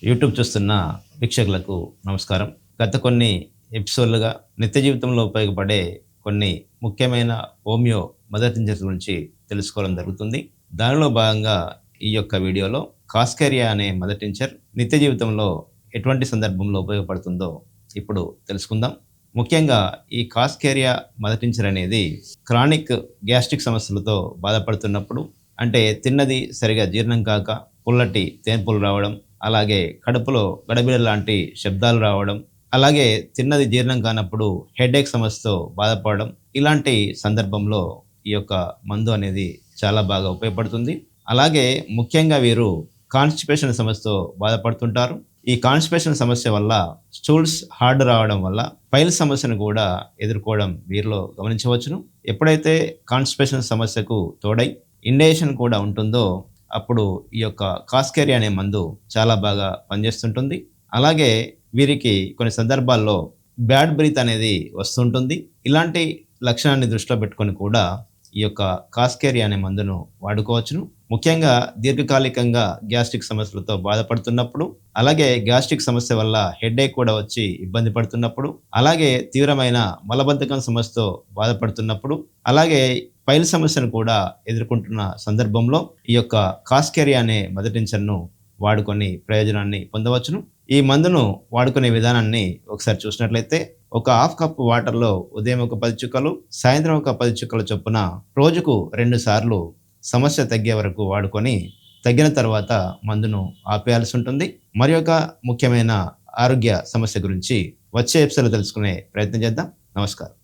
YouTube చూస్తున్న వీక్షకులకు నమస్కారం. గత కొన్ని ఎపిసోడ్లుగా నిత్య జీవితంలో ఉపయోగపడే కొన్ని ముఖ్యమైన హోమియో మదర్ టించర్స్ గురించి తెలుసుకోవడం జరుగుతుంది. దానిలో భాగంగా ఈ యొక్క వీడియోలో కాస్కేరియా అనే మదర్ టించర్ నిత్య జీవితంలో ఎటువంటి సందర్భంలో ఉపయోగపడుతుందో ఇప్పుడు తెలుసుకుందాం. ముఖ్యంగా ఈ కాస్కేరియా మదర్ టించర్ అనేది క్రానిక్ గ్యాస్ట్రిక్ సమస్యలతో బాధపడుతున్నప్పుడు, అంటే తిన్నది సరిగా జీర్ణం కాక పుల్లటి తేన్పులు రావడం, అలాగే కడుపులో గడబిడ లాంటి శబ్దాలు రావడం, అలాగే తిన్నది జీర్ణం కానప్పుడు హెడేక్ సమస్యతో బాధపడడం, ఇలాంటి సందర్భంలో ఈ యొక్క మందు అనేది చాలా బాగా ఉపయోగపడుతుంది. అలాగే ముఖ్యంగా వీరు కాన్స్టిపేషన్ సమస్యతో బాధపడుతుంటారు. ఈ కాన్స్టిపేషన్ సమస్య వల్ల స్టూల్స్ హార్డ్ రావడం వల్ల పైల్ సమస్యను కూడా ఎదుర్కోవడం వీరిలో గమనించవచ్చును. ఎప్పుడైతే కాన్స్టిపేషన్ సమస్యకు తోడై ఇండేషన్ కూడా ఉంటుందో అప్పుడు ఈ యొక్క కాస్కేరియా అనే మందు చాలా బాగా పనిచేస్తుంటుంది. అలాగే వీరికి కొన్ని సందర్భాల్లో బ్యాడ్ బ్రీత్ అనేది వస్తుంటుంది. ఇలాంటి లక్షణాన్ని దృష్టిలో పెట్టుకొని కూడా ఈ యొక్క కాస్కేరియా అనే మందును వాడుకోవచ్చును. ముఖ్యంగా దీర్ఘకాలికంగా గ్యాస్ట్రిక్ సమస్యలతో బాధపడుతున్నప్పుడు, అలాగే గ్యాస్ట్రిక్ సమస్య వల్ల హెడేక్ కూడా వచ్చి ఇబ్బంది పడుతున్నప్పుడు, అలాగే తీవ్రమైన మలబద్ధకం సమస్యతో బాధపడుతున్నప్పుడు, అలాగే పైల్ సమస్యను కూడా ఎదుర్కొంటున్న సందర్భంలో ఈ యొక్క కాస్కేరియా అనే మదర్ టించర్ను వాడుకొని ప్రయోజనాన్ని పొందవచ్చును. ఈ మందును వాడుకునే విధానాన్ని ఒకసారి చూసినట్లయితే, ఒక హాఫ్ కప్ వాటర్లో ఉదయం ఒక 10 చుక్కలు, సాయంత్రం ఒక 10 చుక్కల చొప్పున రోజుకు 2 సార్లు సమస్య తగ్గే వరకు వాడుకొని, తగ్గిన తర్వాత మందును ఆపేయాల్సి ఉంటుంది. మరి ఒక ముఖ్యమైన ఆరోగ్య సమస్య గురించి వచ్చే ఎపిసోడ్లో తెలుసుకునే ప్రయత్నం చేద్దాం. నమస్కారం.